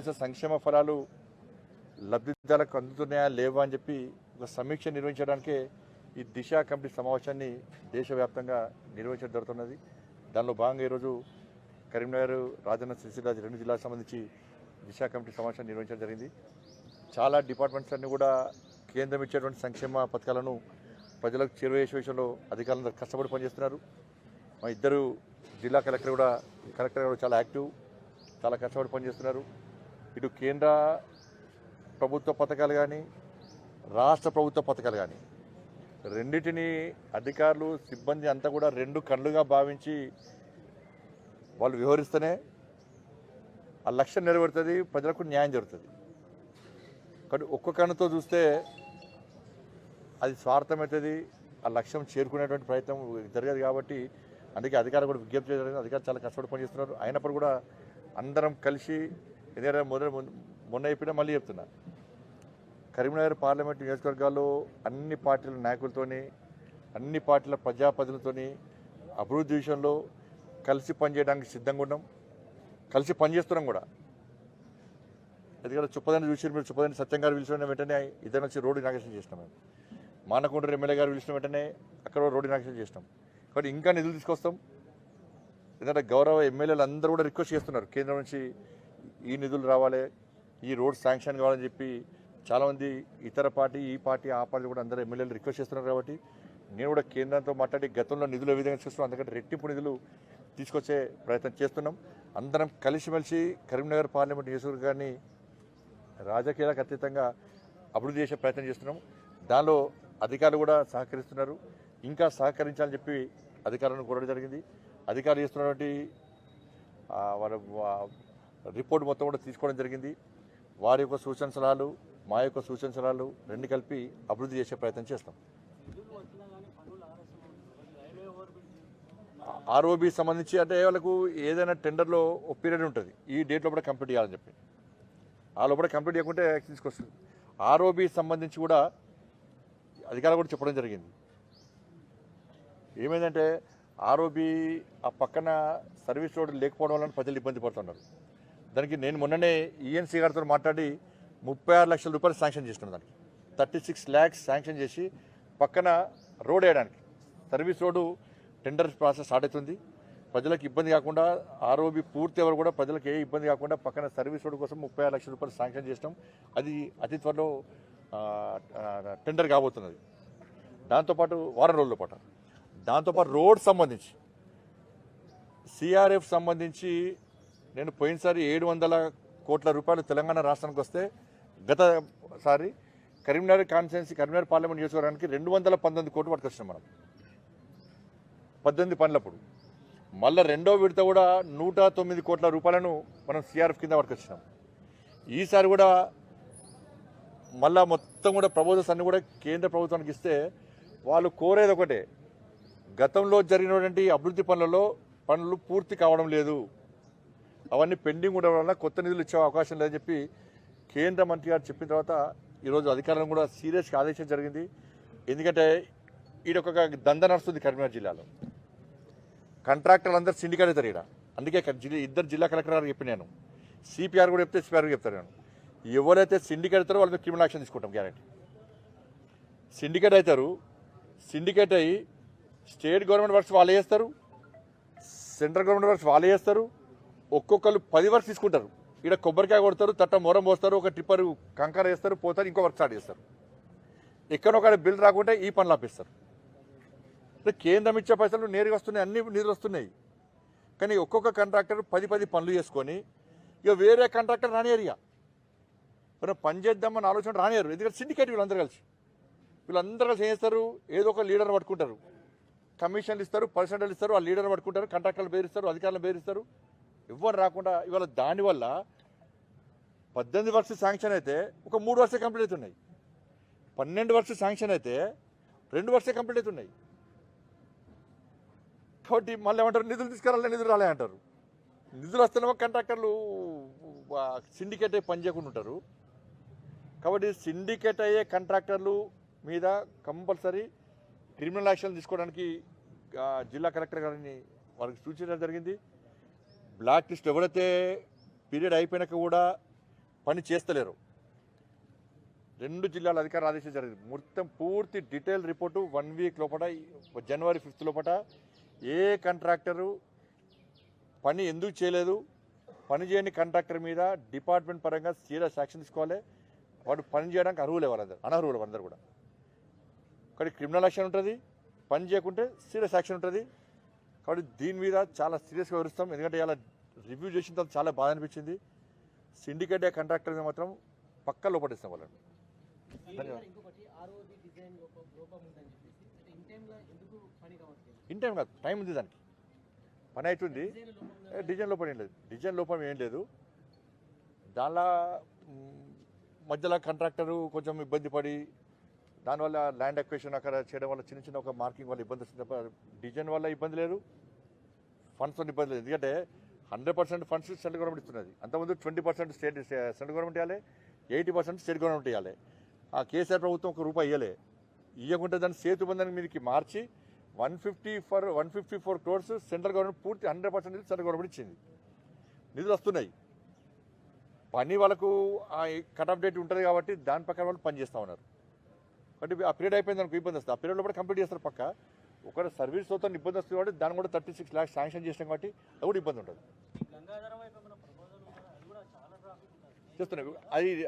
అందించిన సంక్షేమ ఫలాలు లబ్ధిదారులకు అందుతున్నాయా లేవా అని చెప్పి ఒక సమీక్ష నిర్వహించడానికే ఈ దిశ కమిటీ సమావేశాన్ని దేశవ్యాప్తంగా నిర్వహించడం జరుగుతున్నది. దానిలో భాగంగా ఈరోజు కరీంనగర్, రాజన్న సిరిసిల్ల 2 జిల్లాలకు సంబంధించి దిశ కమిటీ సమావేశాన్ని నిర్వహించడం జరిగింది. చాలా డిపార్ట్మెంట్స్ అన్నీ కూడా కేంద్రం ఇచ్చేటువంటి సంక్షేమ పథకాలను ప్రజలకు చేరువేసే విషయంలో అధికారులు కష్టపడి పనిచేస్తున్నారు. మా ఇద్దరు జిల్లా కలెక్టర్ కూడా చాలా యాక్టివ్, చాలా కష్టపడి పనిచేస్తున్నారు. ఇటు కేంద్ర ప్రభుత్వ పథకాలు కానీ రాష్ట్ర ప్రభుత్వ పథకాలు కానీ రెండింటినీ అధికారులు సిబ్బంది అంతా కూడా 2 కళ్ళుగా భావించి వాళ్ళు వ్యవహరిస్తేనే ఆ లక్ష్యం నెరవేరుతుంది, ప్రజలకు న్యాయం జరుగుతుంది. కానీ ఒక్క కన్నుతో చూస్తే అది స్వార్థమవుతుంది, ఆ లక్ష్యం చేరుకునేటువంటి ప్రయత్నం జరగదు. కాబట్టి అందుకే అధికారులు కూడా విజ్ఞప్తి చేయడం, అధికారులు చాలా కష్టపడి పనిచేస్తున్నారు. అయినప్పుడు కూడా అందరం కలిసి ఎందుకంటే మొన్న అయిపోయినా మళ్ళీ చెప్తున్నా, కరీంనగర్ పార్లమెంటు నియోజకవర్గాల్లో అన్ని పార్టీల నాయకులతోని, అన్ని పార్టీల ప్రజాప్రతినిధులతోని అభివృద్ధి విషయంలో కలిసి పనిచేయడానికి సిద్ధంగా ఉన్నాం, కలిసి పనిచేస్తున్నాం కూడా. ఎందుకంటే చుప్పదని చూసి మీరు చుప్పదని సత్యం గారు పిలిచిన వెంటనే ఇద్దరు నుంచి రోడ్డు ఇనాగ్రేషన్ చేసినాం. మేము మానకొండూరు ఎమ్మెల్యే గారు పిలిచిన వెంటనే అక్కడ రోడ్డు ఇనాగ్రేషన్ చేసినాం. కాబట్టి ఇంకా నిధులు తీసుకొస్తాం. ఎందుకంటే గౌరవ ఎమ్మెల్యేలు అందరూ కూడా రిక్వెస్ట్ చేస్తున్నారు, కేంద్రం నుంచి ఈ నిధులు రావాలి, ఈ రోడ్ శాంక్షన్ కావాలని చెప్పి చాలామంది ఇతర పార్టీ, ఈ పార్టీ, ఆ పార్టీ కూడా అందరూ ఎమ్మెల్యేలు రిక్వెస్ట్ చేస్తున్నారు. కాబట్టి నేను కూడా కేంద్రంతో మాట్లాడి గతంలో నిధులు ఏ విధంగా చేస్తున్నాం అందుకంటే రెట్టింపు నిధులు తీసుకొచ్చే ప్రయత్నం చేస్తున్నాం. అందరం కలిసిమెలిసి కరీంనగర్ పార్లమెంట్ నియోజకవర్గాన్ని రాజకీయాలకు అతీతంగా అభివృద్ధి చేసే ప్రయత్నం చేస్తున్నాం. దానిలో అధికారులు కూడా సహకరిస్తున్నారు. ఇంకా సహకరించాలని చెప్పి అధికారులను కోరడం జరిగింది. అధికారులు చేస్తున్నటువంటి వారి రిపోర్ట్ మొత్తం కూడా తీసుకోవడం జరిగింది. వారి యొక్క సూచన సలహాలు, మా యొక్క సూచన సలహాలు 2 కలిపి అభివృద్ధి చేసే ప్రయత్నం చేస్తాం. ఆర్ఓబి సంబంధించి అంటే వాళ్ళకు ఏదైనా టెండర్లో ఒక పీరియడ్ ఉంటుంది, ఈ డేట్ లోపల కంప్లీట్ చేయాలని చెప్పి, ఆ లోపల కంప్లీట్ చేయకుంటే తీసుకొస్తుంది. ఆర్ఓబి సంబంధించి కూడా అధికారులు కూడా చెప్పడం జరిగింది. ఏమైందంటే ఆర్ఓబి ఆ పక్కన సర్వీస్ రోడ్డు లేకపోవడం వల్ల ప్రజలు ఇబ్బంది పడుతున్నారు. దానికి నేను మొన్ననే ఈఎన్సీ గారితో మాట్లాడి 36 లక్షల రూపాయలు శాంక్షన్ చేస్తున్నాం. దానికి 36 lakhs శాంక్షన్ చేసి పక్కన రోడ్ వేయడానికి, service road tender process start అవుతుంది. ప్రజలకు ఇబ్బంది కాకుండా ఆర్ఓబి పూర్తి ఎవరు కూడా ప్రజలకు ఏ ఇబ్బంది కాకుండా పక్కన సర్వీస్ రోడ్డు కోసం 36 లక్షల రూపాయలు శాంక్షన్ చేసినాం. అది అతి త్వరలో టెండర్ కాబోతున్నది. దాంతోపాటు వారం రోజుల పాటు దాంతోపాటు రోడ్ సంబంధించి సిఆర్ఎఫ్ సంబంధించి నేను పోయినసారి 700 కోట్ల రూపాయలు తెలంగాణ రాష్ట్రానికి వస్తే గతసారి కరీంనగర్ కాన్స్టిట్యున్సీ, కరీంనగర్ పార్లమెంట్ నియోజకవర్గానికి 219 కోట్లు పట్టుకొచ్చినాం మనం 18 పనులప్పుడు. మళ్ళీ రెండో విడత కూడా 109 కోట్ల రూపాయలను మనం సిఆర్ఎఫ్ కింద పట్టుకొచ్చినాం. ఈసారి కూడా మళ్ళా మొత్తం కూడా ప్రపోజల్స్ అన్నీ కూడా కేంద్ర ప్రభుత్వానికి ఇస్తే వాళ్ళు కోరేది ఒకటే, గతంలో జరిగినటువంటి అభివృద్ధి పనులు పూర్తి కావడం లేదు, అవన్నీ పెండింగ్ ఉండడం వల్ల కొత్త నిధులు ఇచ్చే అవకాశం లేదని చెప్పి కేంద్ర మంత్రి గారు చెప్పిన తర్వాత ఈరోజు అధికారులను కూడా సీరియస్గా ఆదేశించడం జరిగింది. ఎందుకంటే ఈడొక దంద నడుస్తుంది కరీంనగర్ జిల్లాలో. కాంట్రాక్టర్లు అందరూ సిండికేట్ అవుతారు ఇక్కడ. అందుకే ఇద్దరు జిల్లా కలెక్టర్ గారు చెప్పి నేను సిపిఆర్ కూడా చెప్తే సిపిఆర్ చెప్తారు. నేను ఎవరైతే సిండికేట్ అవుతారో వాళ్ళ మీద క్రిమినల్ యాక్షన్ తీసుకుంటాం గ్యారెంటీ. సిండికేట్ అవుతారు, సిండికేట్ అయ్యి స్టేట్ గవర్నమెంట్ వర్క్స్ వాళ్ళే చేస్తారు, సెంట్రల్ గవర్నమెంట్ వర్క్స్ వాళ్ళే చేస్తారు. ఒక్కొక్కరు 10 వర్క్స్ తీసుకుంటారు. ఇక్కడ కొబ్బరికాయ కొడతారు, తట్ట మొరం పోస్తారు, ఒక టిప్పర్ కంకర వేస్తారు, పోతారు, ఇంకో వర్క్ స్టార్ట్ చేస్తారు. ఎక్కడొక్కడ బిల్ రాకుంటే ఈ పనులు ఆపిస్తారు. కేంద్రం ఇచ్చే పైసలు నేరుగా వస్తున్నాయి, అన్ని నిధులు వస్తున్నాయి. కానీ ఒక్కొక్క కాంట్రాక్టర్ 10 పనులు చేసుకొని ఇక వేరే కాంట్రాక్టర్ రానియరు. ఇక మనం పని చేద్దామని ఆలోచన రానియరు. ఎందుకంటే సిండికేట్ వీళ్ళందరూ కలిసి ఏం చేస్తారు, ఏదో ఒక లీడర్ పట్టుకుంటారు, కమిషన్లు ఇస్తారు, పర్సెంటేజ్ ఇస్తారు, ఆ లీడర్ పట్టుకుంటారు, కాంట్రాక్టర్లు బెదిరిస్తారు, అధికారులను బెదిరిస్తారు. ఎవ్వరు రాకుండా ఇవాళ దానివల్ల 18 వర్క్స్ శాంక్షన్ అయితే ఒక 3 వర్క్స్ కంప్లీట్ అవుతున్నాయి, 12 వర్క్స్ శాంక్షన్ అయితే 2 వర్క్స్ కంప్లీట్ అవుతున్నాయి. కాబట్టి మళ్ళీ ఏమంటారు, నిధులు తీసుకురాలే, నిధులు రాలే అంటారు. నిధులు వస్తేనేమో కాంట్రాక్టర్లు సిండికేట్ అయ్యి పని చేయకుండా ఉంటారు. కాబట్టి సిండికేట్ అయ్యే కాంట్రాక్టర్లు మీద కంపల్సరీ క్రిమినల్ యాక్షన్ తీసుకోవడానికి జిల్లా కలెక్టర్ గారిని వారికి సూచించడం జరిగింది. బ్లాక్ లిస్ట్ ఎవరైతే పీరియడ్ అయిపోయినాక కూడా పని చేస్తలేరు. 2 జిల్లాల అధికారులు ఆదేశించారు జరిగింది. మొత్తం పూర్తి డీటెయిల్ రిపోర్టు 1 వీక్ లోపల జనవరి 5th లోపల ఏ కాంట్రాక్టరు పని ఎందుకు చేయలేదు, పని చేయని కాంట్రాక్టర్ మీద డిపార్ట్మెంట్ పరంగా సీరియస్ యాక్షన్ తీసుకోవాలి. వాడు పని చేయడానికి అర్హులే, వాళ్ళందరూ అనర్హులు వాళ్ళందరూ కూడా. కానీ క్రిమినల్ యాక్షన్ ఉంటుంది, పని చేయకుంటే సీరియస్ యాక్షన్ ఉంటుంది. కాబట్టి దీని మీద చాలా సీరియస్గా వివరిస్తాం. ఎందుకంటే ఇలా రివ్యూ చేసిన తర్వాత చాలా బాధ అనిపించింది. సిండికేట్ కాంట్రాక్టర్ మీద మాత్రం పక్కా లోపటిస్తాం వాళ్ళని. ఇన్ టైం కాదు, టైం ఉంది, దానికి పని అవుతుంది. డిజైన్ లోపం ఏం లేదు, డిజైన్ లోపం ఏం లేదు. దానిలో మధ్యలో కాంట్రాక్టరు కొంచెం ఇబ్బంది పడి దానివల్ల ల్యాండ్ అక్వేషన్ అక్కడ చేయడం వల్ల చిన్న చిన్న ఒక మార్కింగ్ వల్ల ఇబ్బంది వస్తుంది తప్ప డిజైన్ వల్ల ఇబ్బంది లేదు, ఫండ్స్ వల్ల ఇబ్బంది లేదు. ఎందుకంటే 100% ఫండ్స్ సెంట్రల్ గవర్నమెంట్ ఇస్తున్నది. అంతకుముందు 20% సెంట్రల్ గవర్నమెంట్ ఇవ్వాలి, 80% స్టేట్ గవర్నమెంట్ ఇవ్వాలి. ఆ కేసీఆర్ ప్రభుత్వం ₹1 ఇవ్వలే. ఇవ్వకుంటే దాన్ని సేతుబంధానికి మీదకి మార్చి 154 crores సెంట్రల్ గవర్నమెంట్ పూర్తి 100% సెంట్రల్ గవర్నమెంట్ ఇచ్చింది. నిధులు వస్తున్నాయి. పని వాళ్ళకు కట్ ఆఫ్ డేట్ ఉంటుంది కాబట్టి దాని ప్రకారం వాళ్ళు పని చేస్తూ ఉన్నారు. కాబట్టి ఆ పీరియడ్ అయిపోయింది అనుకో ఇబ్బంది వస్తుంది. ఆ పీరియడ్లో కూడా కంప్లీట్ చేస్తారు పక్క. ఒకవేళ సర్వీస్ అవుతా ఇబ్బంది వస్తుంది కాబట్టి దాన్ని కూడా 36 lakhs శాంక్షన్ చేసినాం కాబట్టి అది కూడా ఇబ్బంది ఉంటుంది. చేస్తున్నాయి.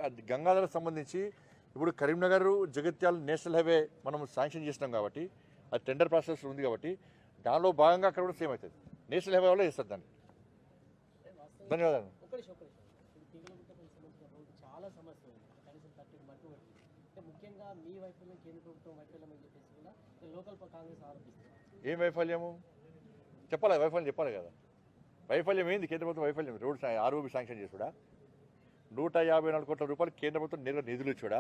అది గంగాధర సంబంధించి ఇప్పుడు కరీంనగర్ జగిత్యాల నేషనల్ హైవే మనం శాంక్షన్ చేసినాం కాబట్టి అది టెండర్ ప్రాసెస్ ఉంది కాబట్టి దానిలో భాగంగా అక్కడ కూడా సేమ్ అవుతుంది. నేషనల్ హైవే వల్ల చేస్తారు దాన్ని. ధన్యవాదాలు. చాలా సమస్యలు కనీసం 30 మటుకు ముఖ్యంగా మీ వైఫల్యం కేంద్ర ప్రభుత్వం వైఫల్యం అని చెప్పేసి కూడా లోకల్ కాంగ్రెస్ ఆరోపిస్తుంది. ఏం వైఫల్యము చెప్పాలి, వైఫల్యం చెప్పాలి కదా. వైఫల్యం ఏంది? కేంద్ర ప్రభుత్వం వైఫల్యం రోడ్ ROB శాంక్షన్ చేసుడా, 154 కోట్ల రూపాయలు కేంద్ర ప్రభుత్వం నేరుగా నిధులు ఇచ్చుడా.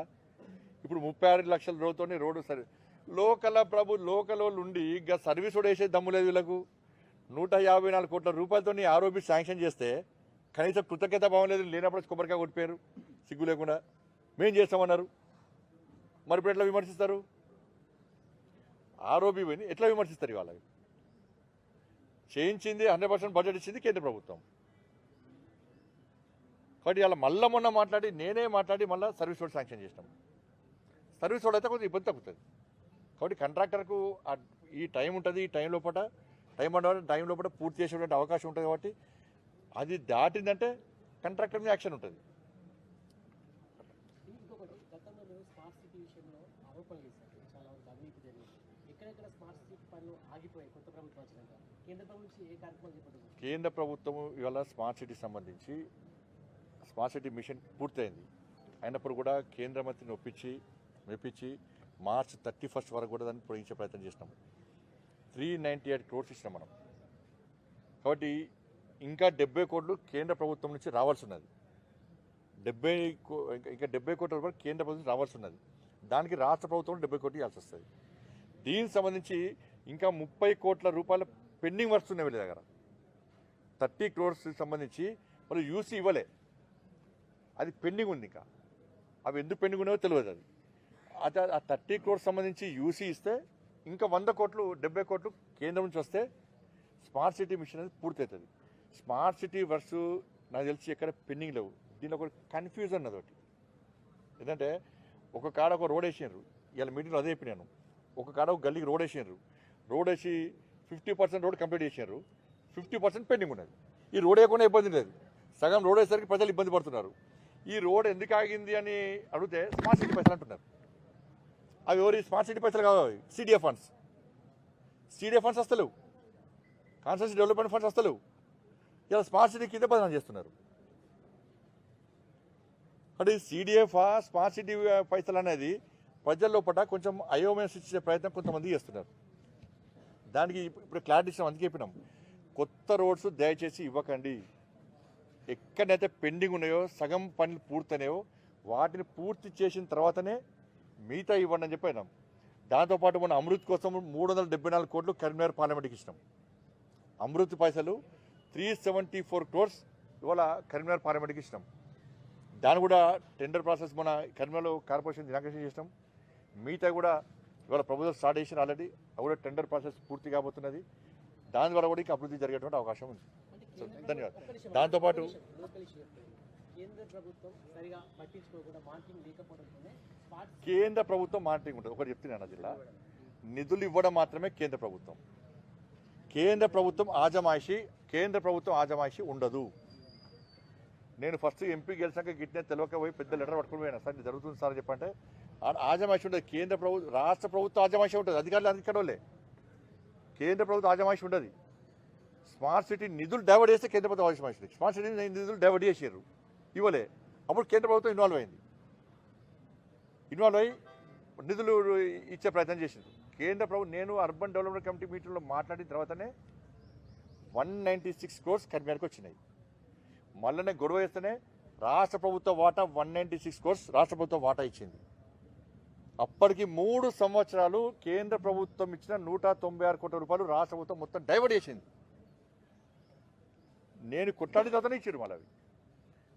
ఇప్పుడు 36 లక్షల రోజుతో రోడ్డు సరే లోకల్ వాళ్ళు ఉండి ఇంకా సర్వీస్ కూడా వేసే దమ్ము లేదు వీళ్ళకు. 154 కోట్ల రూపాయలతో ROB శాంక్షన్ చేస్తే కనీసం కృతజ్ఞత భావం లేదు. లేనప్పుడు కొబ్బరికాయ కొట్టిపోయారు సిగ్గు లేకుండా. మేం చేస్తామన్నారు, మరి ఇప్పుడు ఎట్లా విమర్శిస్తారు? ROB ఎట్లా విమర్శిస్తారు? ఇవాళ చేయించింది 100% బడ్జెట్ ఇచ్చింది కేంద్ర ప్రభుత్వం. కాబట్టి ఇలా మొన్న నేనే మాట్లాడి మళ్ళీ సర్వీస్ రోడ్ శాంక్షన్ చేసినాం. సర్వీస్ రోడ్ అయితే కొంచెం ఇబ్బంది తగ్గుతుంది. కాబట్టి కాంట్రాక్టర్కు ఈ టైం ఉంటుంది, ఈ టైం లోపల పూర్తి చేసేటువంటి అవకాశం ఉంటుంది. కాబట్టి అది దాటిందంటే కాంట్రాక్టర్ మీద యాక్షన్ ఉంటుంది. ఇంకొకటి గతంలో మేము స్మార్ట్ సిటీ విషయంలో ఆరోపణలు చేశారు, చాలా వరకు అవినీతి జరిగింది. ఎక్కడెక్కడ స్మార్ట్ సిటీ పనులు ఆగిపోయాయి కొత్త ప్రభుత్వం వచ్చినాక? కేంద్ర ప్రభుత్వం నుంచి ఏ కార్యక్రమాలు చేపట్టింది? కేంద్ర ప్రభుత్వం ఇవాళ స్మార్ట్ సిటీ సంబంధించి స్మార్ట్ సిటీ మిషన్ పూర్తయింది. అయినప్పుడు కూడా కేంద్ర మంత్రిని మెప్పించి March 31st వరకు కూడా దాన్ని పొడిగించే ప్రయత్నం చేసినాం. 398 crores ఇచ్చినాం మనం. కాబట్టి ఇంకా 70 కోట్లు కేంద్ర ప్రభుత్వం నుంచి రావాల్సి ఉన్నది. 70 కోట్ల రూపాయలు కేంద్ర ప్రభుత్వం రావాల్సి ఉన్నది. దానికి రాష్ట్ర ప్రభుత్వం 70 కోట్లు ఇవ్వాల్సి వస్తుంది. దీనికి సంబంధించి ఇంకా 30 కోట్ల రూపాయల పెండింగ్ వర్క్స్ ఉన్నాయి వీళ్ళ దగ్గర. 30 crores సంబంధించి వాళ్ళు యూసీ ఇవ్వలే, అది పెండింగ్ ఉంది. ఇంకా అవి ఎందుకు పెండింగ్ ఉన్నాయో తెలియదు. అది ఆ 30 crores సంబంధించి యూసీ ఇస్తే ఇంకా 100 కోట్లు 70 కోట్లు కేంద్రం నుంచి వస్తే స్మార్ట్ సిటీ మిషన్ అనేది పూర్తి అవుతుంది. స్మార్ట్ సిటీ వర్క్స్ నాకు తెలిసి ఎక్కడ పెండింగ్ లేవు. దీనిలో ఒక కన్ఫ్యూజన్ అది ఒకటి. ఎందుకంటే ఒక కాడ ఒక రోడ్ వేసినారు, ఇవాళ మీటింగ్లో అదే చెప్పినాను. ఒక కాడ ఒక గల్లీకి రోడ్ వేసి 50% రోడ్ కంప్లీట్ చేసినారు, 50% పెండింగ్ ఉన్నది. ఈ రోడ్ వేయకుండా ఇబ్బంది లేదు, సగం రోడ్ వేసేసరికి ప్రజలు ఇబ్బంది పడుతున్నారు. ఈ రోడ్ ఎందుకు ఆగింది అని అడిగితే స్మార్ట్ సిటీ పైసలు అంటున్నారు. అవి ఎవరి స్మార్ట్ సిటీ పైసలు కావాలి? CDF ఫండ్స్ వస్తలేవు, కాన్స్టిట్యూన్సీ డెవలప్మెంట్ ఫండ్స్ వస్తలేవు. ఇలా స్మార్ట్ సిటీ కింద బదనాలు చేస్తున్నారు. అంటే CDF స్మార్ట్ సిటీ పైసలు అనేది ప్రజల లోపల కొంచెం అయోమయం ఇచ్చే ప్రయత్నం కొంతమంది చేస్తున్నారు. దానికి ఇప్పుడు క్లారిటీ ఇచ్చినాం. అందుకే చెప్పినాం, కొత్త రోడ్స్ దయచేసి ఇవ్వకండి. ఎక్కడైతే పెండింగ్ ఉన్నాయో, సగం పనులు పూర్తయినాయో వాటిని పూర్తి చేసిన తర్వాతనే మిగతా ఇవ్వండి అని చెప్పినాం. దాంతోపాటు మన అమృత్ కోసం 374 కోట్లు కరీంనగర్ పార్లమెంట్కి ఇచ్చినాం. అమృత్ పైసలు 374 crores ఇవాళ కరీంనగర్ పార్లమెంట్కి ఇచ్చినాం. దాన్ని కూడా టెండర్ ప్రాసెస్ మన కరీంనగర్లో కార్పొరేషన్ ఇనాగ్రేషన్ చేసినాం. మిగతా కూడా ఇవాళ ప్రపోజల్ స్టార్ట్ చేసిన ఆల్రెడీ. అవి కూడా టెండర్ ప్రాసెస్ పూర్తి కాబోతున్నది. దాని ద్వారా కూడా ఇంకా అభివృద్ధి జరిగేటువంటి అవకాశం ఉంది. ధన్యవాదాలు. దాంతోపాటు కేంద్ర ప్రభుత్వం సరిగా పట్టించుకోకుండా మార్కింగ్ లేకపోవడంతోనే స్మార్ట్ కేంద్ర ప్రభుత్వం మానిటరింగ్ ఉంటుంది. ఒకటి చెప్తున్నాను జిల్లా నిధులు ఇవ్వడం మాత్రమే కేంద్ర ప్రభుత్వం. కేంద్ర ప్రభుత్వం ఆజమాయిషీ ఉండదు. నేను ఫస్ట్ ఎంపీ గెలిచాక గిట్టిన తెలియక పోయి పెద్ద లెటర్ పట్టుకుని పోయినా, సార్ ఇది జరుగుతుంది సార్ చెప్పంటే ఆజమాయిషీ ఉండదు. కేంద్ర ప్రభుత్వం రాష్ట్ర ప్రభుత్వం ఆజమాయిషీ ఉంటుంది. అధికారులు అందుకడోలే కేంద్ర ప్రభుత్వం ఆజమాయిషీ ఉండదు. స్మార్ట్ సిటీ నిధులు డైవర్ట్ చేస్తే కేంద్ర ప్రభుత్వం ఆజమాయిషీ. స్మార్ట్ సిటీ నిధులు డైవర్ట్ చేసారు, ఇవ్వలే. అప్పుడు కేంద్ర ప్రభుత్వం ఇన్వాల్వ్ అయ్యి నిధులు ఇచ్చే ప్రయత్నం చేసింది కేంద్ర ప్రభుత్వం. నేను అర్బన్ డెవలప్మెంట్ కమిటీ మీటింగ్లో మాట్లాడిన తర్వాతనే 196 crores కర్మేరకు వచ్చినాయి. మళ్ళీ గొడవ వేస్తేనే రాష్ట్ర ప్రభుత్వ వాటా 196 crores రాష్ట్ర ప్రభుత్వం వాటా ఇచ్చింది. అప్పటికి 3 సంవత్సరాలు కేంద్ర ప్రభుత్వం ఇచ్చిన 196 కోట్ల రూపాయలు రాష్ట్ర ప్రభుత్వం మొత్తం డైవర్ట్ చేసింది. నేను కొట్లాడిన తర్వాతనే ఇచ్చాడు మళ్ళీ అవి.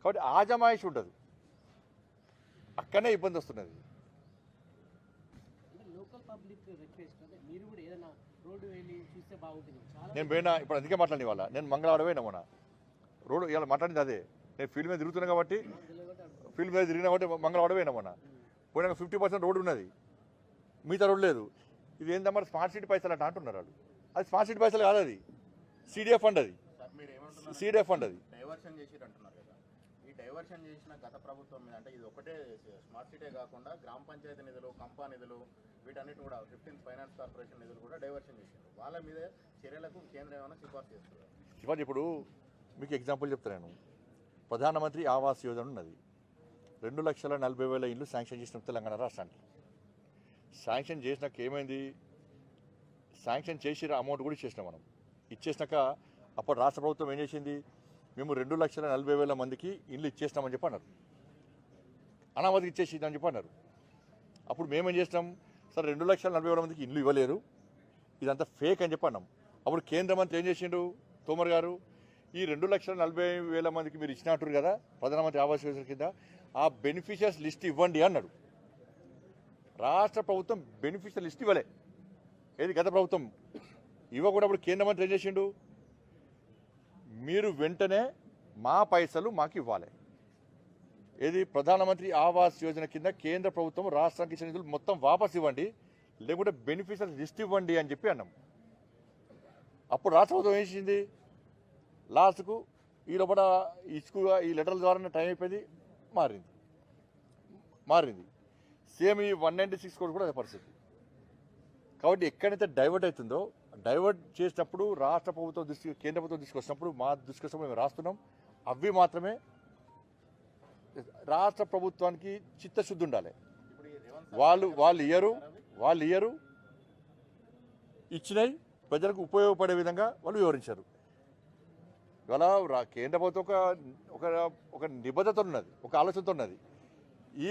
కాబట్టి ఆజమాయిషి ఉండదు, అక్కడనే ఇబ్బంది వస్తున్నది. లోకల్ పబ్లిక్ రిక్వెస్ట్ అంటే మీరు కూడా ఏదైనా రోడ్డు వెళ్ళి చూస్తే బాగుంటుంది. చాలా నేను పోయినా, ఇప్పుడు అందుకే మాట్లాడి వాళ్ళ నేను మంగళవారం పోయినా మొన్న రోడ్డు ఇలా మాట్లాడింది అదే. నేను ఫీల్డ్ మీద తిరుగుతున్నా కాబట్టి మంగళవారం పోయినా మొన్న. పోయినాక 50% రోడ్డు ఉన్నది, మిగతా రోడ్డు లేదు. ఇది ఏందమ్మా స్మార్ట్ సిటీ పైసలు అంటే అంటున్నారు వాళ్ళు. అది స్మార్ట్ సిటీ పైసలు కాదు, అది సిడిఎఫ్ ఫండ్. అది సిడిఎఫ్ ఫండ్. అది డైవర్షన్ చేసిరు అంటున్నారు కదా. ఈ డైవర్షన్ చేసిన గత ప్రభుత్వం మీద అంటే ఇది ఒకటే స్మార్ట్ సిటీ కాకుండా గ్రామ పంచాయతీ నిధులు, కంపా నిధులు, వీటన్నిటి కూడా 15th ఫైనాన్స్ కార్పొరేషన్ నిధులు కూడా డైవర్షన్ చేశారు. వాళ్ళ మీద చర్యలకు కేంద్రం ఏమైనా సిఫార్సు చేస్తున్నారు? ఇవాళ ఇప్పుడు మీకు ఎగ్జాంపుల్ చెప్తాను. ప్రధానమంత్రి ఆవాస్ యోజన ఉన్నది. 2,40,000 ఇళ్ళు శాంక్షన్ చేసిన తెలంగాణ రాష్ట్రానికి. శాంక్షన్ చేసినాక ఏమైంది, శాంక్షన్ చేసిన అమౌంట్ కూడా ఇచ్చేసినాం మనం. ఇచ్చేసినాక అప్పుడు రాష్ట్ర ప్రభుత్వం ఏం చేసింది, మేము 2,40,000 మందికి ఇల్లు ఇచ్చేసినామని చెప్పి అన్నారు. అనామతికి ఇచ్చేసిందని చెప్పి అన్నారు. అప్పుడు మేమేం చేసినాం, సరే 2,40,000 మందికి ఇల్లు ఇవ్వలేరు, ఇదంతా ఫేక్ అని చెప్పి అన్నాం. అప్పుడు కేంద్ర మంత్రి ఏం చేసిండు తోమర్ గారు, ఈ 2,40,000 మందికి మీరు ఇచ్చినట్టు కదా ప్రధానమంత్రి ఆవాస్ యోజన కింద, ఆ బెనిఫిషియర్స్ లిస్ట్ ఇవ్వండి అన్నాడు. రాష్ట్ర ప్రభుత్వం బెనిఫిషియర్ లిస్ట్ ఇవ్వలే, ఏది గత ప్రభుత్వం ఇవ్వకూడదు. అప్పుడు కేంద్ర మంత్రి ఏం చేసిండు, మీరు వెంటనే మా పైసలు మాకు ఇవ్వాలి. ఏది ప్రధానమంత్రి ఆవాస్ యోజన కింద కేంద్ర ప్రభుత్వం రాష్ట్రానికి ఇచ్చిన నిధులు మొత్తం వాపస్ ఇవ్వండి, లేకుంటే బెనిఫిషియర్ లిస్ట్ ఇవ్వండి అని చెప్పి అన్నాం. అప్పుడు రాష్ట్ర ప్రభుత్వం ఏం చేసింది, లాస్ట్కు ఈ లోపల ఇచ్చుకుగా ఈ లెటర్ల ద్వారా టైం అయిపోయింది, మారింది. సేమ్ ఈ 196 crores కూడా అదే పరిస్థితి. కాబట్టి ఎక్కడైతే డైవర్ట్ అవుతుందో, డైవర్ట్ చేసినప్పుడు రాష్ట్ర ప్రభుత్వం దృష్టి కేంద్ర ప్రభుత్వం తీసుకొచ్చినప్పుడు మా దృష్టి కోసం మేము రాస్తున్నాం. అవి మాత్రమే రాష్ట్ర ప్రభుత్వానికి చిత్తశుద్ధి ఉండాలి. వాళ్ళు ఇయ్యరు, ఇచ్చినాయి ప్రజలకు ఉపయోగపడే విధంగా వాళ్ళు వివరించారు. ఇవాళ కేంద్ర ప్రభుత్వం ఒక నిబద్ధత ఉన్నది, ఒక ఆలోచనతో ఉన్నది. ఈ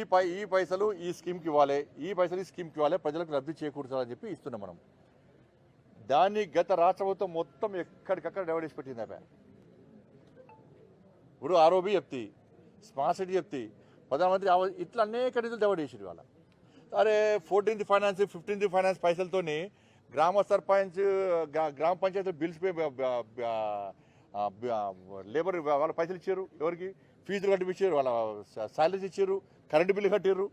పైసలు ఈ స్కీమ్కి ఇవ్వాలి, ఈ పైసలు ఈ స్కీమ్కి ఇవ్వాలి, ప్రజలకు లబ్ధి చేకూర్చాలని చెప్పి ఇస్తున్నాం మనం. దాన్ని గత రాష్ట్ర ప్రభుత్వం మొత్తం ఎక్కడికక్కడ డైవర్ట్ చేసి పెట్టింది. ఇప్పుడు ఆర్ఓబి చెప్తి, స్మార్ట్ సిటీ చెప్తి, ప్రధానమంత్రి ఇట్లా అనేక నిధులు డైవర్ట్ చేసారు. ఇవాళ అరే 14th ఫైనాన్స్ 15th ఫైనాన్స్ పైసలతోని గ్రామ సర్పంచ్ గ్రామ పంచాయతీ బిల్స్ లేబర్ వాళ్ళ పైసలు ఇచ్చారు, ఎవరికి ఫీజులు కట్టించారు, వాళ్ళ శాలరీస్ ఇచ్చారు, కరెంటు బిల్లు కట్టారు.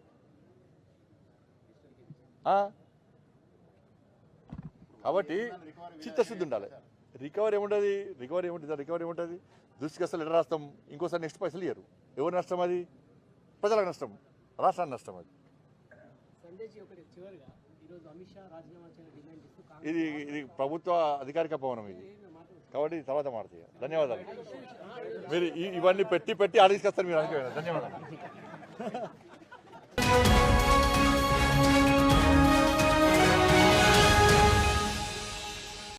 కాబట్టి చిత్తశుద్ధి ఉండాలి. రికవరీ ఏముంటుంది, దృష్టికి అసలు ఎట్లా రాస్తాం, ఇంకోసారి నెక్స్ట్ పైసలు ఇయ్యరు. ఎవరు నష్టం, అది ప్రజలకు నష్టం, రాష్ట్రానికి నష్టం. అది ఇది ప్రభుత్వ అధికారిక భవనం ఇది, కాబట్టి తర్వాత మారుతాయి. ధన్యవాదాలు. మీరు ఇవన్నీ పెట్టి ఆడిస్కొస్తారు మీరు అనుకో. ధన్యవాదాలు.